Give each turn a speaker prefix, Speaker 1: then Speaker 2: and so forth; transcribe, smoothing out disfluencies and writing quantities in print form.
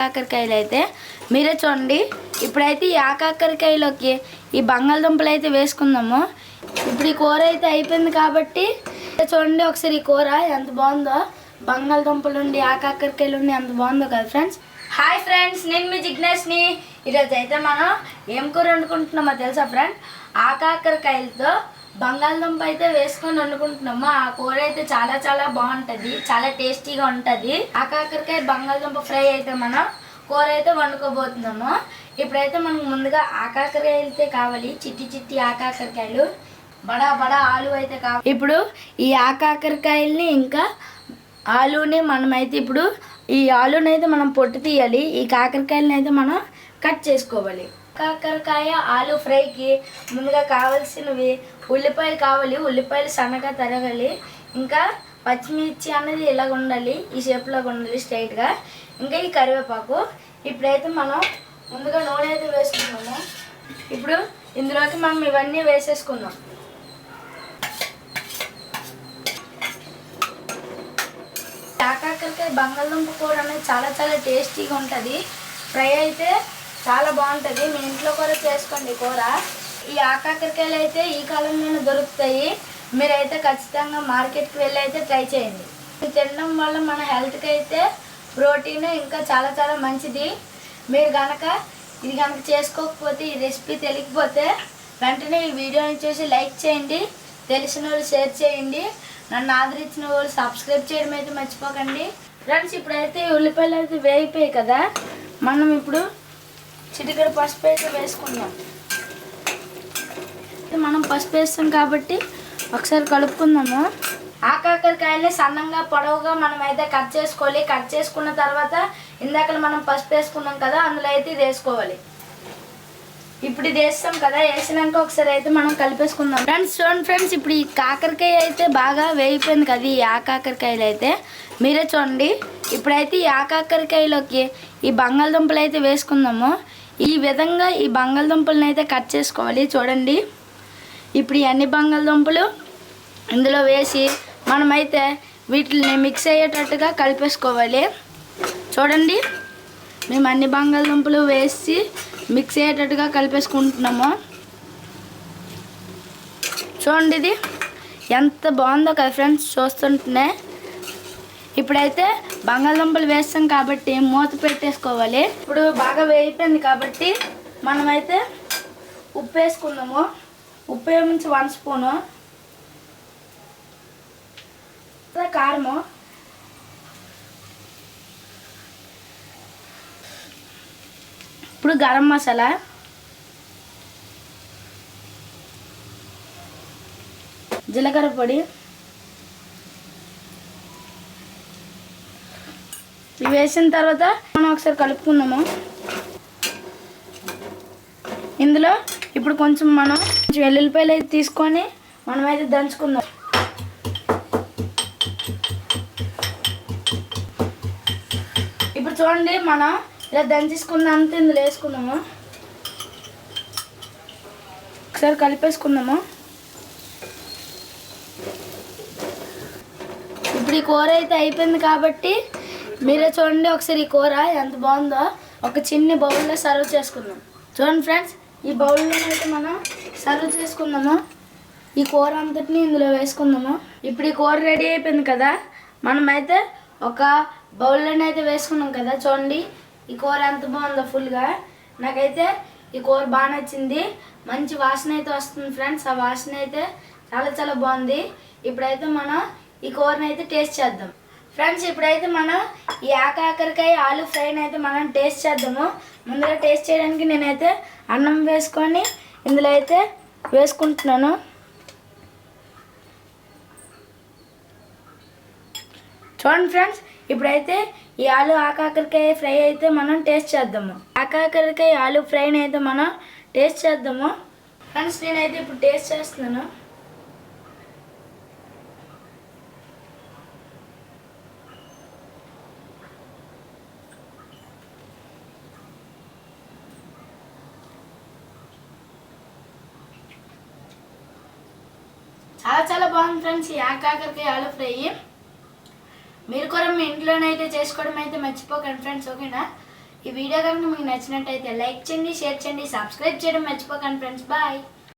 Speaker 1: కాకరకాయలు అయితే మీరే చూడండి. ఇప్పుడైతే ఈ కాకరకాయలోకి ఈ బంగాళదుంపలు అయితే వేసుకుందాము. ఇప్పుడు ఈ కూర అయితే అయిపోయింది కాబట్టి చూడండి ఒకసారి ఈ కూర ఎంత బాగుందో. బంగాళదుంపలు ఉండి కాకరకాయలు ఉండి ఎంత బాగుందో కదా ఫ్రెండ్స్. హాయ్ ఫ్రెండ్స్, నేను మీ జిగ్నేష్ని. ఈరోజు అయితే మనం ఏం కూర వండుకుంటున్నామో తెలుసా ఫ్రెండ్? కాకరకాయలతో బంగాళదుంప అయితే వేసుకొని వండుకుంటున్నాము. ఆ కూర అయితే చాలా చాలా బాగుంటుంది, చాలా టేస్టీగా ఉంటుంది. కాకరకాయ బంగాళదుంప ఫ్రై అయితే మనం కూర అయితే వండుకోబోతున్నాము. ఇప్పుడైతే మనకు ముందుగా కాకరకాయలు అయితే కావాలి, చిట్టి చిట్టి కాకరకాయలు, బడా బడా ఆలు అయితే కావాలి. ఇప్పుడు ఈ కాకరకాయల్ని ఇంకా ఆలుని మనమైతే ఇప్పుడు ఈ ఆలుని అయితే మనం పొట్టు తీయాలి. ఈ కాకరకాయలని అయితే మనం కట్ చేసుకోవాలి. కాకరకాయ ఆలు ఫ్రైకి ముందుగా కావాల్సినవి ఉల్లిపాయలు కావాలి. ఉల్లిపాయలు సన్నగా తరగాలి. ఇంకా పచ్చిమిర్చి అనేది ఇలాగ ఉండాలి, ఈ షేప్లాగా ఉండాలి స్ట్రైట్గా. ఇంకా ఈ కరివేపాకు. ఇప్పుడైతే మనం ముందుగా నూనె అయితే వేసుకున్నాము. ఇప్పుడు ఇందులోకి మనం ఇవన్నీ వేసేసుకుందాం. కాకరకాయ బంగాళదుంప కూర అనేది చాలా చాలా టేస్టీగా ఉంటుంది. ఫ్రై అయితే చాలా బాగుంటుంది. మీ ఇంట్లో కూడా చేసుకోండి కూర. ఈ కాకరకాయలు అయితే ఈ కాలంలోనే దొరుకుతాయి. మీరైతే ఖచ్చితంగా మార్కెట్కి వెళ్ళి అయితే ట్రై చేయండి. ఇది తినడం వల్ల మన హెల్త్కి అయితే ప్రోటీన్ ఇంకా చాలా చాలా మంచిది. మీరు ఇది కనుక చేసుకోకపోతే, ఈ రెసిపీ తెలియకపోతే వెంటనే ఈ వీడియోని చూసి లైక్ చేయండి, తెలిసిన వాళ్ళు షేర్ చేయండి, నన్ను ఆదరించిన వాళ్ళు సబ్స్క్రైబ్ చేయడం అయితే మర్చిపోకండి ఫ్రెండ్స్. ఇప్పుడైతే ఉల్లిపాయలు అయితే వేగిపోయాయి కదా, మనం ఇప్పుడు చిటికెడు పసుపు అయితే వేసుకుందాం. మనం పసుపు వేస్తాం కాబట్టి ఒకసారి కలుపుకుందాము. కాకరకాయల్ని సన్నంగా పొడవుగా మనం అయితే కట్ చేసుకోవాలి. కట్ చేసుకున్న తర్వాత ఇందాక మనం పసుపు వేసుకున్నాం కదా, అందులో అయితే ఇది వేసుకోవాలి. ఇప్పుడు ఇది వేస్తాం కదా, వేసినాక ఒకసారి అయితే మనం కలిపేసుకుందాం ఫ్రెండ్స్. చూడండి ఫ్రెండ్స్, ఇప్పుడు ఈ కాకరకాయ అయితే బాగా వేగిపోయింది కదా. ఈ కాకరకాయలు అయితే మీరే చూడండి. ఇప్పుడైతే ఈ కాకరకాయలోకి ఈ బంగాళదుంపలు అయితే వేసుకుందాము. ఈ విధంగా ఈ బంగాళదుంపలను అయితే కట్ చేసుకోవాలి. చూడండి, ఇప్పుడు ఈ అన్ని బంగాళదుంపలు ఇందులో వేసి మనమైతే వీటిని మిక్స్ అయ్యేటట్టుగా కలిపేసుకోవాలి. చూడండి, మేము అన్ని బంగాళదుంపలు వేసి మిక్స్ అయ్యేటట్టుగా కలిపేసుకుంటున్నాము. చూడండి, ఇది ఎంత బాగుందో కదా ఫ్రెండ్స్ చూస్తుంటేనే. ఇప్పుడైతే బంగాళదుంపలు వేస్తాం కాబట్టి మూత పెట్టేసుకోవాలి. ఇప్పుడు బాగా వేగిపోయింది కాబట్టి మనమైతే ఉప్పు వేసుకుందాము. ఉప్పు ఏమించి 1 స్పూను, కారము, ఇప్పుడు గరం మసాలా, జీలకర్ర పొడి, ఇవి వేసిన తర్వాత మనం ఒకసారి కలుపుకుందాము. ఇందులో ఇప్పుడు కొంచెం వెల్లుల్లిపాయలు అయితే తీసుకొని మనమైతే దంచుకుందాం. ఇప్పుడు చూడండి, మనం ఇలా దంచేసుకుందంతా ఇందులో వేసుకుందాము. ఒకసారి కలిపేసుకుందాము. ఇప్పుడు ఈ కూర అయితే అయిపోయింది కాబట్టి మీరే చూడండి ఒకసారి ఈ కూర ఎంత బాగుందో. ఒక చిన్న బౌల్లో సర్వ్ చేసుకుందాం. చూడండి ఫ్రెండ్స్, ఈ బౌల్లో అయితే మనం సర్వ్ చేసుకుందాము. ఈ కూర అంతటిని ఇందులో వేసుకుందాము. ఇప్పుడు ఈ కూర రెడీ అయిపోయింది కదా, మనమైతే ఒక బౌల్లోనే అయితే వేసుకున్నాం కదా. చూడండి ఈ కూర ఎంత బాగుందో ఫుల్గా. నాకైతే ఈ కూర బాగా నచ్చింది. మంచి వాసన అయితే వస్తుంది ఫ్రెండ్స్. ఆ వాసన అయితే చాలా చాలా బాగుంది. ఇప్పుడైతే మనం ఈ కూరని అయితే టేస్ట్ చేద్దాం ఫ్రెండ్స్. ఇప్పుడైతే మనం ఈ కాకరకాయ ఆలు ఫ్రైని అయితే మనం టేస్ట్ చేద్దాము. ముందుగా టేస్ట్ చేయడానికి నేనైతే అన్నం వేసుకొని ఇందులో అయితే వేసుకుంటున్నాను. చూడండి ఫ్రెండ్స్, ఇప్పుడైతే ఈ కాకరకాయ ఫ్రై అయితే మనం టేస్ట్ చేద్దాము. కాకరకాయ ఆలు ఫ్రైని అయితే మనం టేస్ట్ చేద్దాము ఫ్రెండ్స్. నేనైతే ఇప్పుడు టేస్ట్ చేస్తున్నాను. చాలా చాలా బాగుంది ఫ్రెండ్స్ ఈ కాకరకాయ ఆలు ఫ్రై. మీరు కూడా మీ ఇంట్లోనైతే చేసుకోవడం అయితే మర్చిపోకండి ఫ్రెండ్స్, ఓకేనా? ఈ వీడియో కనుక మీకు నచ్చినట్టయితే లైక్ చేయండి, షేర్ చేయండి, సబ్స్క్రైబ్ చేయడం మర్చిపోకండి ఫ్రెండ్స్. బాయ్.